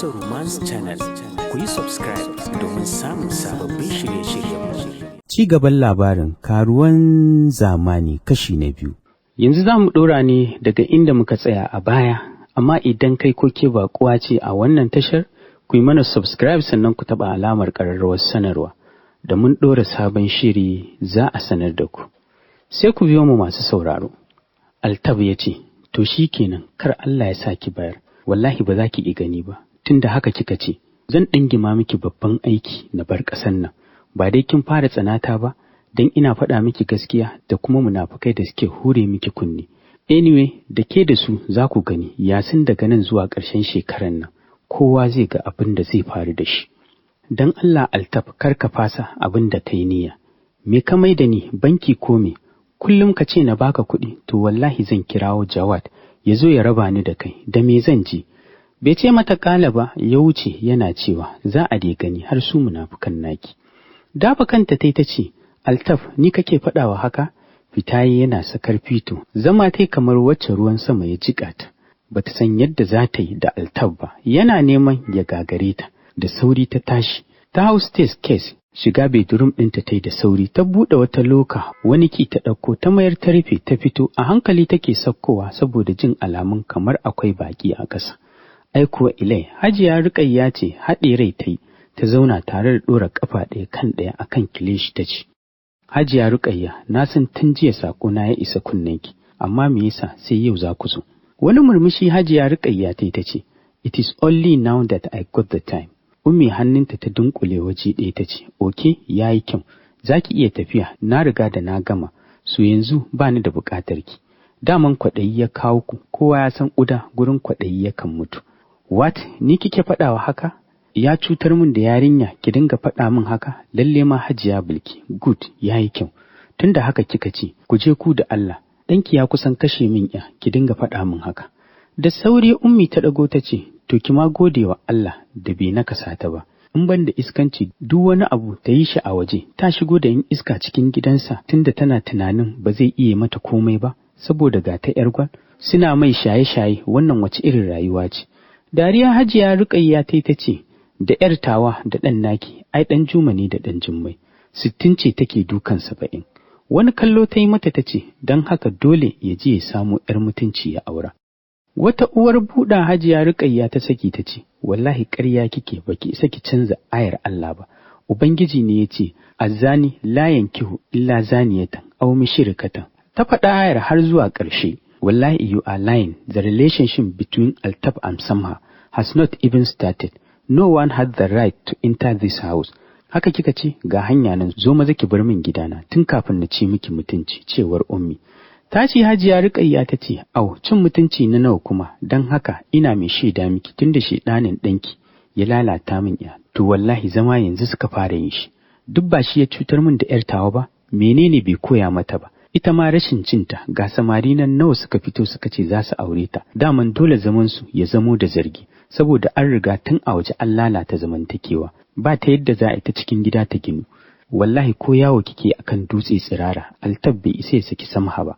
Hausa Romance Channel. Ku yi subscribe domin samun sababbin shirye-shiryen. Ci gaban labarin karuwan zamani kashi na biyu. Yanzu za mu ɗora ne daga inda muka tsaya a baya, amma idan kai ko ke baƙuwa ce a wannan tashar, ku yi mana subscribe sannan ku taɓa alamar ƙararrawar sanarwa. Da mun ɗora sabon shiri za a sanar da ku. Sai ku biyo mu masu sauraro. Altab ya ce, to shi kenan kar Allah ya sa ki bayar, wallahi ba za ki ƙi gani ba, tunda haka kika ce, zan ɗingima miki babban aiki na bar ƙasan nan, ba dai kin fara tsanata ba, don ina faɗa miki gaskiya da kuma munafukai da suke hure miki kunne. Anyway, da ke da su za ku gani, yasin daga nan zuwa ƙarshen shekaran nan, kowa zai ga abin da zai faru da shi. Don Allah Altab kar ka fasa abin da ta yi niyya. Me ka mai da ni banki ko me? Kullum ka ce na baka kuɗi, to wallahi zan kirawo Jawad ya zo ya raba ni da kai, da me zan ji? Bai ce mata ƙala ba, ya wuce yana cewa za a dai gani har su munafukan naki. Dafa kanta ta ce, Altaf ni kake faɗawa haka? Fitaye yana sakar fito, zama tai kamar wacce ruwan sama ya jiƙa ta. Bata san yadda za ta yi da Altaf ba, yana neman ya gagare ta. Da sauri ta tashi, ta hau staircase, shiga bedroom ɗinta ta yi da sauri, ta buɗe wata loka, wani ki ta ɗauko, ta mayar ta rufe, ta fito, a hankali take saukowa saboda jin alamun kamar akwai baƙi a ƙasa. Ai kuwa ilai, Hajiya Ruƙayya ce haɗe rai ta yi, ta zauna tare da ɗora ƙafa ɗaya kan ɗaya a kan kilishi ta ce, Hajiya Ruƙayya, na san tun jiya saƙona ya isa kunnenki, amma me yasa sai yau za ku zo? Wani murmushi Hajiya Ruƙayya ta ce, It is only now that I got the time. Ummi hannunta ta dunkule waje ɗaya ta ce, Oke, ya yi kyau, za ki iya tafiya, na riga da na gama, su yanzu ba ni da buƙatar ki. Daman kwaɗayi ya kawo ku, kowa ya san ƙuda gurin kwaɗayi yakan mutu. What, ni kike faɗawa haka? Ya cutar min da yarinya, ki dinga faɗa min haka, lalle ma Hajiya Bilki, good, ya yi kyau. Tunda haka kika ce, ku je ku da Allah, ɗanki ya kusan kashe min ya, ki dinga faɗa min haka. Da sauri Ummi ta ɗago ta ce, to ki ma gode wa Allah da bai nakasa ta ba. In ban da iskanci duk wani abu ta yi shi a waje, ta shigo da yin iska cikin gidansa tunda tana tunanin ba zai iya mata komai ba, saboda ga ta ‘yar gwal, suna mai shaye-shaye wannan wace irin rayuwa ce. Dariya Hajiya Ruƙayya ta ce, da ‘yar tawa da ɗan naki, ai ɗan Juma ne da ɗan Jummai, 60 ce take dukan 70. Wani kallo ta yi mata ta ce, don haka dole ya je ya samo ‘yar mutunci ya aura. Wata uwar buɗa Hajiya Ruƙayya ta saki ta ce, wallahi ƙarya kike baki isa ki canza ayar Allah ba. Ubangiji ne ya ce, azzani la yankihu illa zaniyatan aw mushrikatan. Ta faɗa ayar har zuwa ƙarshe. Wallahi you are lying. The relationship between Altab and Samha has not even started. No one had the right to enter this house. Haka kika ce, ga hanya nan zo maza ki bar min gidana tun kafin na ci miki mutunci, cewar Ummi. Ta ce Hajiya Ruƙayya ta ce, au, cin mutunci na nawa kuma, don haka ina mai shaida miki tun da shaidanin ɗanki ya lalata min ya, to wallahi zama yanzu suka fara yin shi. Duk ba shi ya cutar min da ‘yar tawa ba, menene bai koya mata ba, ita ma rashin cinta ga samari nan nawa suka fito suka ce za su aure ta, daman dole zamansu ya zamo da zargi, saboda an riga tun a waje an lalata zamantakewa, ba ta yadda za a yi ta cikin gida ta ginu. Wallahi ko yawo kike akan dutse tsirara, Altab bai isa ya saki Samha ba.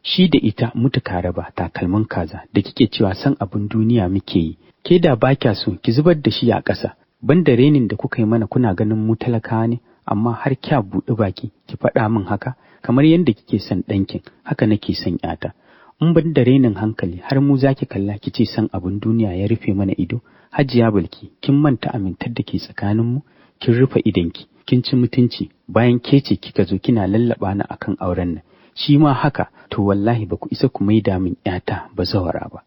Shi da ita mutu kare ba takalmin kaza da kike cewa san abin duniya muke yi, ke da ba kya so ki zubar da shi a ƙasa, banda renin da kuka yi mana kuna ganin mu talakawa ne, amma har kya buɗe baki ki faɗa min haka, kamar yadda kike son ɗankin, haka nake son ƴata. In ban da renin hankali har mu zaki kalla ki ce san abin duniya ya rufe mana ido. Hajiya Bilki, kin manta amintar da ke tsakaninmu, kin rufe idonki, kin ci mutunci, bayan ke ce kika zo kina lallaɓa ni akan auren nan. Shi ma haka, to wallahi ba ku isa ku maida min ‘yata ba zawara ba.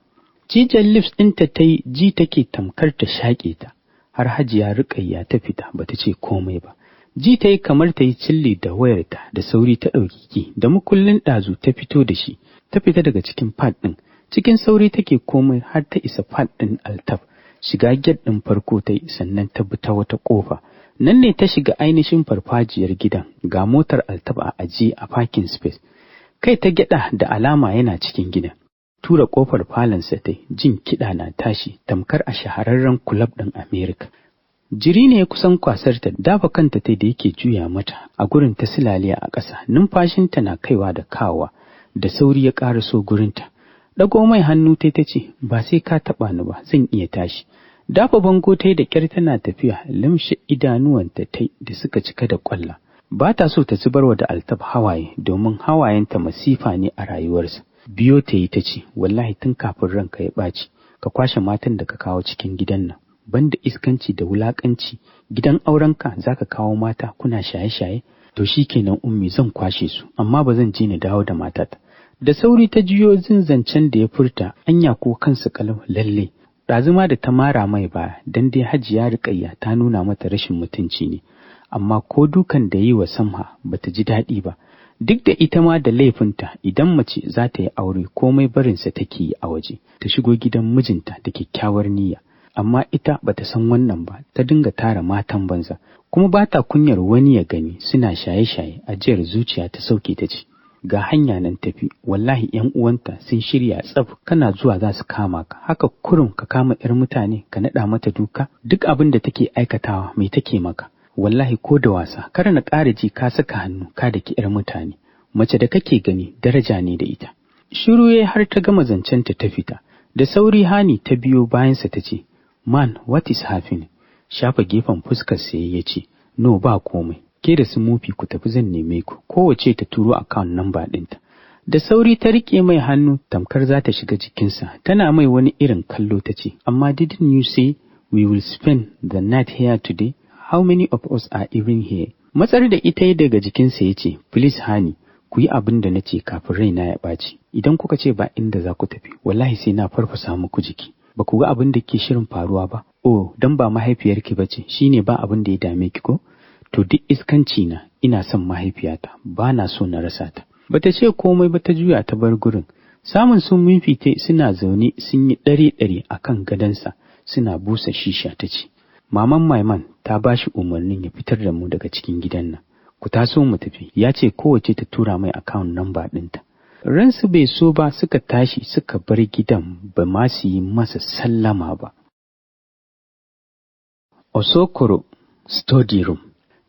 Cijan lips ɗinta ta yi ji take tamkar ta shaƙe ta, har Hajiya Ruƙayya ta fita ba ta ce komai ba. Ji ta yi kamar ta yi cilli da wayarta da sauri ta ɗauki ki da mukullin ɗazu ta fito da shi, ta fita daga cikin pad ɗin. Cikin sauri take komai har ta isa pad ɗin Altaf, shiga get ɗin farko ta yi sannan ta bi ta wata ƙofa. Nan ne ta shiga ainihin farfajiyar gidan, ga motar Altaf a ajiye a parking space. Kai ta gyada da alama yana cikin gidan. Tura kofar falonsa ta jin kiɗa na tashi tamkar a shahararren club ɗin America. Jiri ne ya kusan kwasar ta, dafa kanta ta da yake juya mata a gurin ta silaliya a ƙasa, numfashinta na kaiwa da kawa, da sauri ya ƙaraso gurinta. Ɗago mai hannu ta ce, ba sai ka taɓa ni ba, zan iya tashi. Dafa bango ta yi da ƙyar tana tafiya, limshe idanuwanta ta da suka cika da ƙwalla. Ba ta so ta zubarwa da Altab hawaye domin hawayenta masifa ne a rayuwarsa. Biyo ta yi ta ce, wallahi tun kafin ranka ya ɓaci, ka kwashe matan da ka kawo cikin gidan nan. Banda iskanci da wulaƙanci, gidan aurenka za ka kawo mata kuna shaye-shaye? To shi kenan ummi zan kwashe su, amma ba zan je na dawo da matata. Da sauri ta jiyo zancen da ya furta, anya ko kansa kalau lalle. Ɗazuma da ta mara mai baya, dan dai Hajiya Ruqayya ta nuna mata rashin mutunci ne. Amma ko dukan da yi wa Samha bata ji daɗi ba. Duk da ita ma da laifinta, idan mace za ta yi aure komai barinsa take yi a waje, ta shigo gidan mijinta da kyakkyawar niyya. Amma ita bata san wannan ba, ta dinga tara matan banza, kuma ba ta kunyar wani ya gani suna shaye-shaye. Ajiyar zuciya ta sauke ta ce, ga hanya nan tafi, wallahi ƴan uwanta sun shirya tsaf, kana zuwa za su kama ka. Haka kurum ka kama ƴar mutane ka naɗa mata duka, duk abin da take aikatawa mai take maka. Wallahi ko da wasa, kar na ƙara ji ka saka hannu ka daki ƴar mutane. Mace da kake gani daraja ne da ita. Shiru yayi har ta gama zancenta ta fita. Da sauri Hani ta biyo bayansa ta ce, man, what is happening? Shafa gefen fuskar sai ya ce, no ba komai, ke da su Mufi ku tafi zan neme ku, kowace ta turo account number ɗinta. Da sauri ta riƙe mai hannu tamkar za ta shiga jikinsa, tana mai wani irin kallo ta ce, amma didn't you say we will spend the night here today? How many of us are even here? Matsar da ita daga jikinsa ya ce, please Hani, ku yi abin da na ce kafin raina ya ɓaci. Idan kuka ce ba inda za ku tafi, wallahi sai na farfasa muku jiki. Ba ku ga abin da ke shirin faruwa ba? Oh, dan ba mahaifiyarki ba ce, shi ne ba abin da ya dame ki ko? To duk iskanci na, ina son mahaifiyata, ba na so na rasa ta. Bata ce komai ba ta juya ta bar gurin. Samun sun mifite suna zaune sun yi ɗare-ɗare a kan gadonsa suna busa shisha ta ce, Maman Maiman ta ba shi umarnin ya fitar da mu daga cikin gidan nan. Ku taso mu tafi, ya ce kowace ta tura mai account number ɗinta. Ransu bai so ba suka tashi suka bar gidan ba ma su yi masa sallama ba. Osokoro Study Room.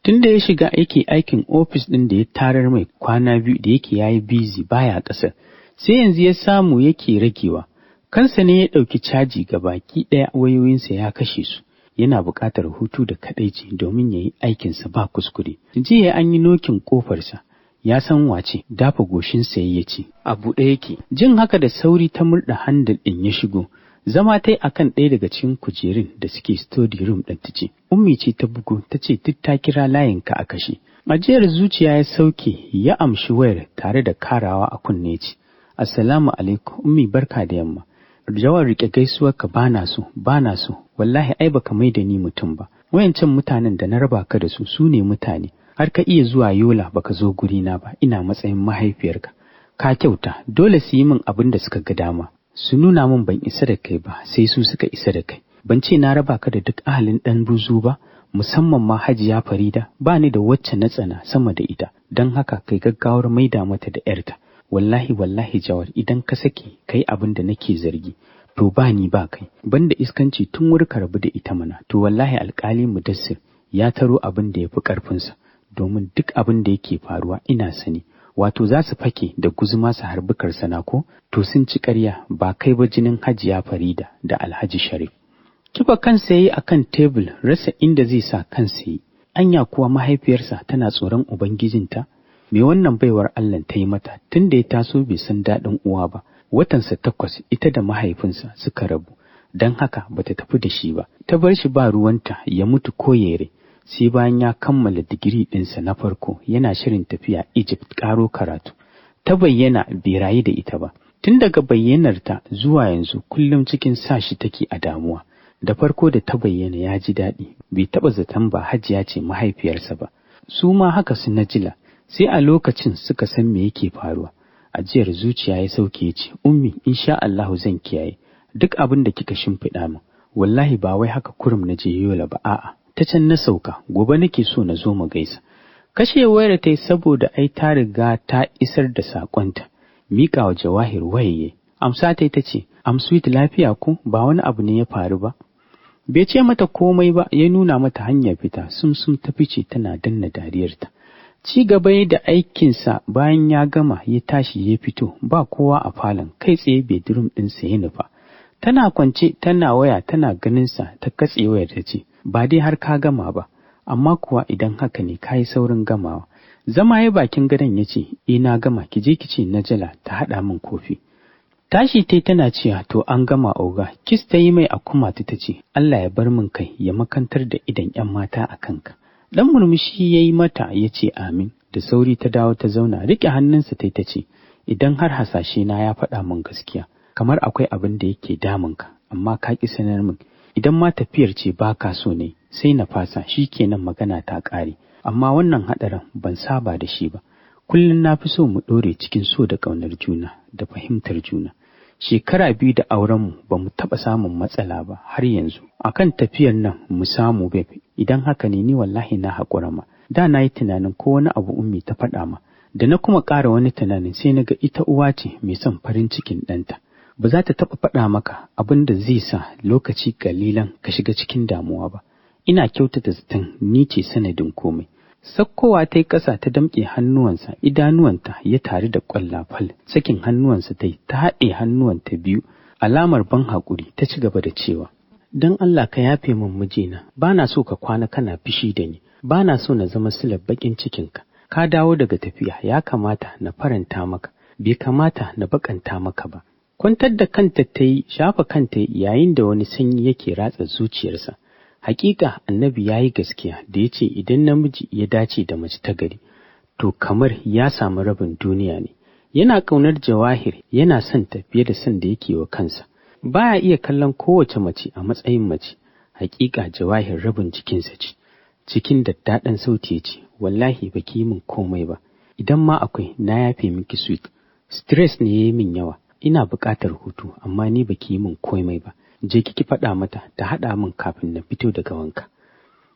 Tunda ya shiga yake aikin ofis ɗin da ya tarar mai kwana biyu da yake yayi busy baya ƙasar, sai yanzu ya samu yake ragewa. Kansa ne ya ɗauki caji ga baki ɗaya, wayoyinsa ya kashe su. Yana buƙatar hutu da kaɗaici domin ya yi aikinsa ba kuskure. Jiya an yi nokin ƙofarsa, ya san wace, dafa goshinsa ya ce, a buɗe yake. Jin haka da sauri ta murɗa handle ɗin ya shigo. Zama ta yi a kan ɗaya daga cikin kujerun da suke study room ɗin ta ce, Ummi ce ta bugu ta ce duk ta kira layinka a kashe. Ajiyar zuciya ya sauke ya amshi wayar tare da karawa a kunne ce, Assalamu alaikum, Ummi barka da yamma. Jawar rike gaisuwarka bana so, wallahi ai baka mai da ni mutum ba. Wayancan mutanen da na raba ka da su ne mutane, har ka iya zuwa Yola baka zo gurina ba, ina matsayin mahaifiyarka. Ka kyauta, dole su yi min abin da suka ga dama. Su nuna min ban isa da kai ba, sai su suka isa da kai. Ban ce na raba ka da duk ahalin ɗan buzu ba, musamman ma Hajiya Farida, ba ni da wacce na tsana sama da ita, don haka kai gaggawar maida mata da ‘yarta. Wallahi Jawar, idan ka sake kai abin da nake zargi, to ba ni ba kai, banda iskanci tun wuri ka rabu da ita mana, to wallahi alƙali Mudassir ya taro abin da ya fi ƙarfinsa, domin duk abin da yake faruwa ina sani. Wato za su fake da guzuma su harbi karsana ko? To sun ci ƙarya, ba kai ba jinin Hajiya Farida da Alhaji Sharif. Kifa kansa yayi akan tebul, rasa inda zai sa kansa yi. Anya kuwa mahaifiyarsa tana tsoron ubangijinta? Me wannan baiwar Allah ta yi mata tun da ya taso bai san daɗin uwa ba. Watansa 8 ita da mahaifinsa suka rabu, don haka bata tafi da shi ba. Ta bar shi ba ruwanta ya mutu ko yere. Sai bayan ya kammala digiri ɗinsa na farko yana shirin tafiya Egypt ƙaro karatu. Ta bayyana bai rayu da ita ba. Tun daga bayyanarta zuwa yanzu kullum cikin sa shi take a damuwa. Da farko da ta bayyana ya ji daɗi, bai taɓa zaton ba Hajiya ce mahaifiyarsa ba. Su ma haka su Najila, sai a lokacin suka san me yake faruwa. Ajiyar zuciya ya sauke ya ce, Ummi, insha Allahu zan kiyaye duk abin da kika shimfiɗa min. Wallahi ba wai haka kurum na je Yola ba, a'a. Ta can na sauka, gobe nake so na zo mu gaisa. Kashe wayar ta yi saboda ai ta riga ta isar da saƙonta. Miƙa wa Jawahir wayaye. Amsa ta ce, Am sweet lafiya ko ba wani abu ne ya faru ba? Bai ce mata komai ba, ya nuna mata hanyar fita, sumsum ta fice tana danna dariyarta. Ci gaba da aikinsa bayan ya gama ya tashi ya fito, ba kowa a falon, kai tsaye bedroom ɗinsa ya nufa. Tana kwance tana waya tana ganinsa ta katse wayar ta ce, ba dai har ka gama ba, amma kuwa idan haka ne ka yi saurin gamawa. Zama ya bakin gadon ya ce, na gama, ki je ki ce Najala ta haɗa min kofi. Tashi tai tana cewa to an gama oga, kis ta yi mai a kumatu ta ce, Allah ya bar min kai ya makantar da idan 'yan mata a kanka. Dan murmushi ya yi mata ya ce amin, da sauri ta dawo ta zauna riƙe hannunsa ta ce, idan har hasashe na ya faɗa min gaskiya, kamar akwai abin da yake damunka, amma ka ƙi sanar min, idan ma tafiyar ce ba ka so ne, sai na fasa, shi kenan magana ta ƙare, amma wannan haɗarin ban saba da shi ba. Kullum na fi so mu ɗore cikin so da ƙaunar juna da fahimtar juna. Shekara 2 da aurenmu ba mu taɓa samun matsala ba har yanzu. Akan tafiyar nan mu samu babe, idan haka ne ni wallahi na haƙura ma. Da na yi tunanin ko wani abu ummi ta faɗa ma, da na kuma ƙara wani tunanin sai na ga ita uwa ce mai son farin cikin ɗanta. Ba za ta taɓa faɗa maka abin da zai sa lokaci ƙalilan ka shiga cikin damuwa ba. Ina kyautata zaton ni ce sanadin komai. Sakkowa ta yi ƙasa ta damƙe hannuwansa, idanuwanta ya tare da ƙwallafal, sakin hannuwansa ta yi ta haɗe hannuwanta biyu, alamar ban haƙuri ta ci gaba da cewa, don Allah ka yafe min mijina, ba na so ka kwana kana fishi da ni, ba na so na zama silar baƙin cikinka, ka dawo daga tafiya ya kamata na faranta maka, bai kamata na baƙanta maka ba. Kwantar da kanta ta yi, shafa kanta yayin da wani sanyi yake ratsa zuciyarsa. Hakika annabi ya yi gaskiya da ya ce idan namiji ya dace da mace ta gari, to kamar ya samu rabin duniya ne. Yana ƙaunar Jawahir, yana son ta fiye da son da yake wa kansa. Baya iya kallon kowace mace a matsayin mace. Hakika Jawahir rabin jikinsa ce. Cikin daddaɗan sauti ce, wallahi baki yi min komai ba. Idan ma akwai, na yafe miki sweet. Stress ne ya yi min yawa. Ina buƙatar hutu, amma ni baki yi min komai ba. Je ki faɗa mata ta haɗa min kafin na fito daga wanka.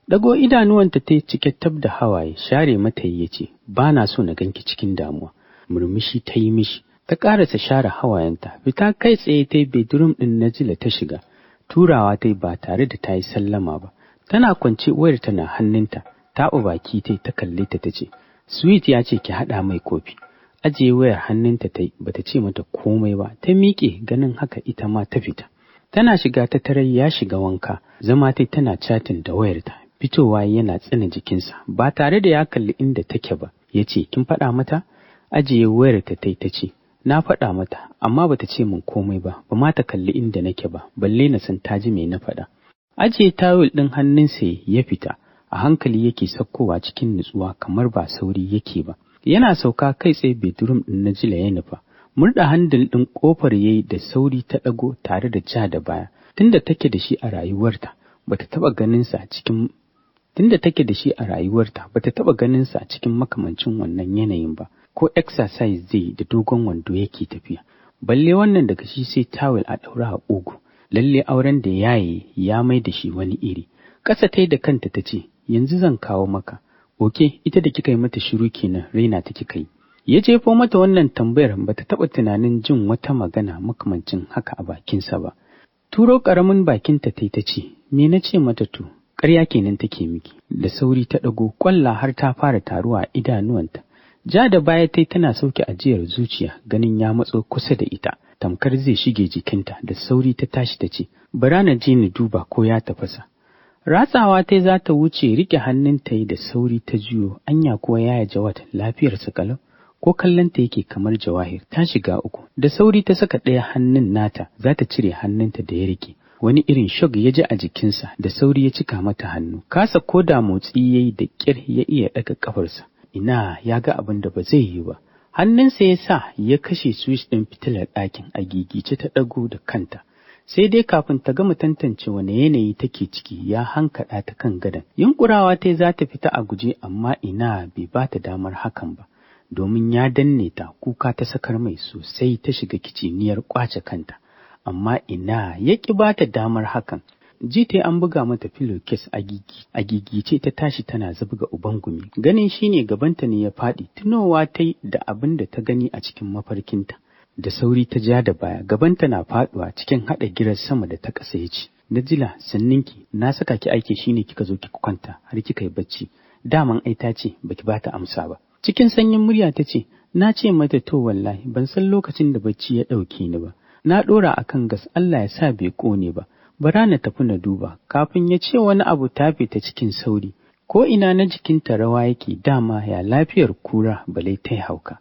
Dago idanuwanta ta cike tab da hawaye, share mata ya ce, ba na so na ganki cikin damuwa. Murmushi ta yi mishi, ta ƙarasa share hawayenta, fita kai tsaye ta yi bedroom ɗin Najila ta shiga, turawa ta yi ba tare da ta yi sallama ba. Tana kwance wayar tana hannunta, ta baki ta kalle ta ce, Sweet ya ce ki haɗa mai kofi. Ajiye wayar hannunta ta yi, bata ce mata komai ba, ta miƙe ganin haka ita ma ta fita. Tana shiga ta tarar ya shiga wanka, zama tai tana chatin da wayarta, fitowa yana tsina jikinsa, ba tare da ya kalli inda take ba, ya ce, kin faɗa mata? Ajiye wayarta ta ce, na faɗa mata, amma bata ce min komai ba, ba ma ta kalli inda nake ba, balle na san ta ji me na faɗa. Ajiye tawul ɗin hannunsa ya fita, a hankali yake saukowa cikin nutsuwa kamar ba sauri yake ba. Yana sauka kai tsaye bedroom ɗin Najila ya nufa. Murda handil ɗin ƙofar yayi da sauri ta ɗago tare da ja da baya. Tunda take da shi a rayuwarta, bata taɓa ganin sa a cikin makamancin wannan yanayin ba. Ko exercise zai da dogon wando yake tafiya. Balle wannan daga shi sai tawul a ɗaura a ƙugu. Lalle auren da yayi ya mai da shi wani iri. Ƙasa tai da kanta ta ce, yanzu zan kawo maka. Oke, ita da kika yi mata shiru kenan, raina ta kika yi. Ya jefo mata wannan tambayar, bata taɓa tunanin jin wata magana makamancin haka a bakinsa ba. Turo ƙaramin bakinta ta ce, me na ce mata to, ƙarya kenan take miki. Da sauri ta ɗago, ƙwalla har ta fara taruwa a idanuwanta. Ja da baya tana sauke ajiyar zuciya, ganin ya matso kusa da ita, tamkar zai shige jikinta. Da sauri ta tashi ta ce, bara na je ni duba ko ya tafasa. Ratsawa za ta wuce, riƙe hannunta da sauri ta juyo, anya kuwa yaya Jawad lafiyarsa kalau? Ko kallonta yake kamar Jawahir, ta shiga uku. Da sauri ta saka ɗaya hannun nata, za ta cire hannunta da ya rike. Wani irin shock ya ji a jikinsa, da sauri ya cika mata hannu. Kasa ko da motsi yayi da ƙyar ya iya ɗaga ƙafarsa. Ina ya ga abin da ba zai yi ba. Hannunsa ya sa ya kashe switch ɗin fitilar ɗakin, a gigice ta ɗago da kanta. Sai dai kafin ta gama tantance wani yanayi take ciki, ya hankaɗa ta kan gadon. Yunkurawa za ta fita a guje, amma ina bai ba ta damar hakan ba. Domin ya danne ta, kuka ta sakar mai sosai, ta shiga kiciniyar kwace kanta, amma ina ya ƙi ba ta damar hakan. Ji ta an buga mata pillowcase a gigice ta tashi tana zabga uban gumi. Ganin shine gabanta ne ya faɗi, tunowa ta da abin da ta gani a cikin mafarkinta. Da sauri ta ja da baya, gabanta na faɗuwa cikin haɗa girar sama da ta ƙasa ya ce, Najila, sanninki, na saka ki aiki shine kika zo kika kwanta har kika yi bacci. Daman ai ta ce baki ba ta amsa ba. Cikin sanyin murya ta ce, na ce mata to wallahi ban san lokacin da bacci ya ɗauke ni ba. Na ɗora akan gas, Allah ya sa bai ƙone ba. Bara na tafi na duba. Kafin ya ce wani abu ta fita cikin sauri. Ko ina na jikinta rawa yake, dama ya lafiyar kura balai ta hauka.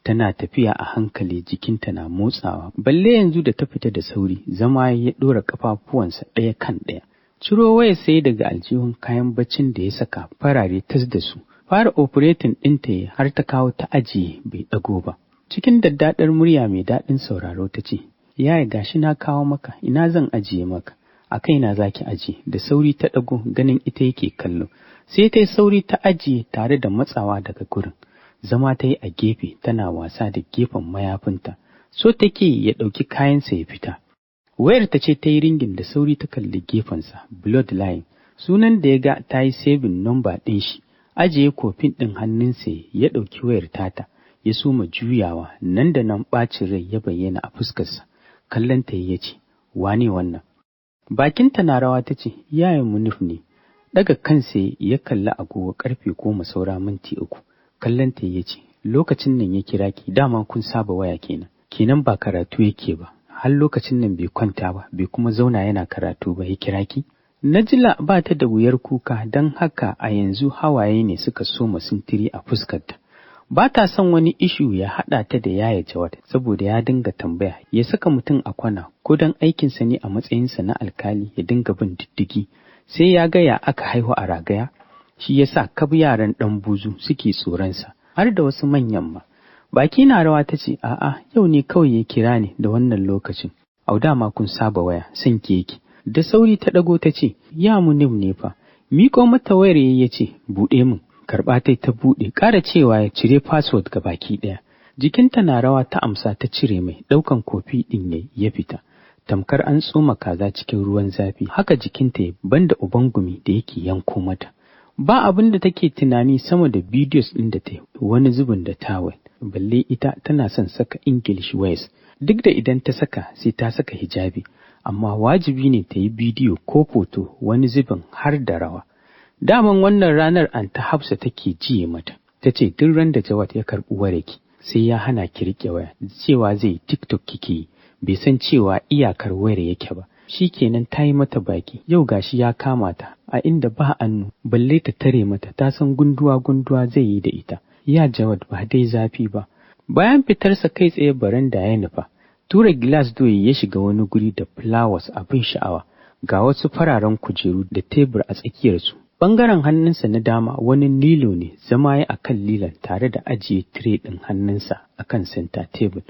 Tana tafiya a hankali, jikinta na motsawa. Balle yanzu da ta fita da sauri, zama ya ɗora ƙafafuwansa ɗaya kan ɗaya. Ciro waya sai daga aljihun kayan baccin da ya saka farare tas da su. Fara operating ɗinta ya har ta kawo ta ajiye bai ɗago ba. Cikin daddaɗar murya mai daɗin sauraro ta ce, yaya gashi na kawo maka, ina zan ajiye maka? A kaina zaki ajiye. Da sauri ta ɗago ganin ita yake kallo. Sai ta yi sauri ta ajiye tare da matsawa daga gurin. Zama ta yi a gefe tana wasa da gefen mayafinta. So take ya ɗauki kayansa ya fita. Wayar ta ce ta yi ringin, da sauri ta kalli gefensa, Bloodline. Sunan da ya ga ta yi saving number ɗin shi. Ajiye kofin ɗin hannunsa ya ɗauki wayar tata. Ya soma juyawa, nan da nan ɓacin rai ya bayyana a fuskarsa. Kallonta ya ce, wane wannan? Bakinta na rawa ta ce, yayin Munif ne. Daga kansa ya kalli agogo karfe 10:03. Kallonta ya ce, lokacin nan ya kira ki, dama kun saba waya kenan. Kenan ba karatu yake ba. Har lokacin nan bai kwanta ba, bai kuma zauna yana karatu ba ya kira ki? Najila ba ta da wuyar kuka, don haka a yanzu hawaye ne suka soma sintiri a fuskarta. Ba ta son wani ishu ya haɗa ta da yaya Jawad, saboda ya dinga tambaya, ya saka mutum a kwana, ko don aikinsa ne a matsayinsa na alkali ya dinga bin diddigi, sai ya gaya aka haihu a ragaya. Shi ya sa kab yaran ɗan buzu suke tsoronsa, har da wasu manyan ma. Baki na rawa ta ce, a'a, yau ne kawai ya kira ni da wannan lokacin. Au dama kun saba waya, son keke. Da sauri ta ɗago ta ce, ya Munif ne fa. Miko mata wayar ya ce, buɗe min. Karɓa ta buɗe, ƙara cewa ya cire password ga baki ɗaya. Jikinta na rawa ta amsa ta cire mai, ɗaukan kofi ɗin ya fita. Tamkar an tsoma kaza cikin ruwan zafi, haka jikinta ya banda ubangumi da yake yanko mata. Ba abin da take tunani sama da videos ɗin da ta yi, wani zubin da tawel. Balle ita tana son saka English wears, duk da idan ta saka sai ta saka hijabi, amma wajibi ne ta yi bidiyo ko foto, wani zubin har da rawa. Daman wannan ranar Anta Hafsa take jiye mata. Ta ce duk ran da Jawad ya karɓi wareki sai ya hana ki riƙe waya, cewa zai TikTok kike yi, bai san cewa iyakar wayar yake ba. Shikenan ta yi mata baki, yau gashi ya kama ta a inda ba annu, balle ta tare mata, ta san gunduwa zai yi da ita. Ya Jawad ba dai zafi ba. Bayan fitarsa kai tsaye baranda ya nufa. Tura gilas doyi ya shiga wani guri da flowers abin sha'awa. Ga wasu fararen kujeru da tebur a tsakiyarsu. Bangaren hannunsa na dama wani lilo ne, zama ya akan lilon tare da ajiye tire ɗin hannunsa akan center table.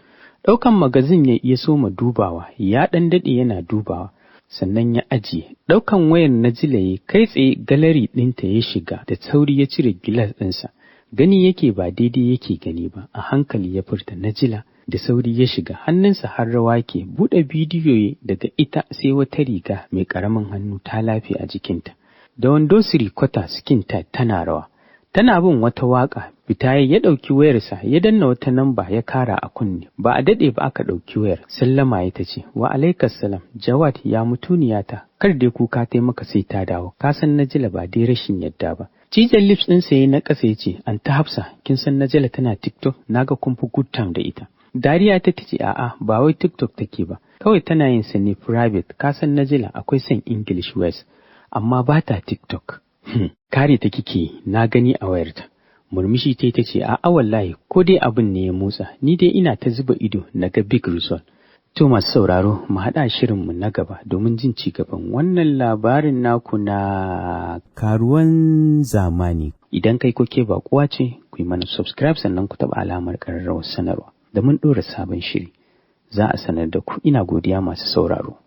Ɗaukan magazin ya iya soma dubawa, ya ɗan daɗe yana dubawa, sannan ya ajiye. Ɗaukan wayar Najila ya kai tsaye gallery ɗinta ya shiga, da sauri ya cire gilas ɗinsa. Gani yake ba daidai yake gani ba, a hankali ya furta Najila, da sauri ya shiga, hannunsa har rawa ke, buɗe bidiyo daga ita sai wata riga mai ƙaramin hannu ta lafi a jikinta. Da wando sirikwata skin tight tana rawa. Tana bin wata waka, fita ya ɗauki wayarsa ya danna wata namba ya kara a kunne. Ba a daɗe ba aka ɗauki wayar. Sallama ya tace, wa alaikas salam, Jawad ya mutuniyata, kar dai kuka tai maka sai ta dawo. Ka san Najila ba dai rashin yadda ba. Cijen lips ɗinsa ya na ƙasa ya ce, Anta Hafsa, kin san Najila tana TikTok? Naga kun fi good time da ita. Dariya ta tace, a'a, ba wai TikTok take ba. Kawai tana yin sa ne private. Ka san Najila akwai son English words, amma ba ta TikTok. Kare ta kike, na gani a wayarta. Murmushi ta ce, a'a wallahi, ko dai abin ne ya motsa, ni dai ina ta zuba ido na ga big result. To masu sauraro, mu haɗa shirinmu na gaba domin jin ci gaban wannan labarin naku na karuwan zamani. Idan kai koke baƙuwa ce, ku yi mana subscribe sannan ku taɓa alamar ƙararrawar sanarwa. Da mun ɗora sabon shiri, za a sanar da ku. Ina godiya masu sauraro.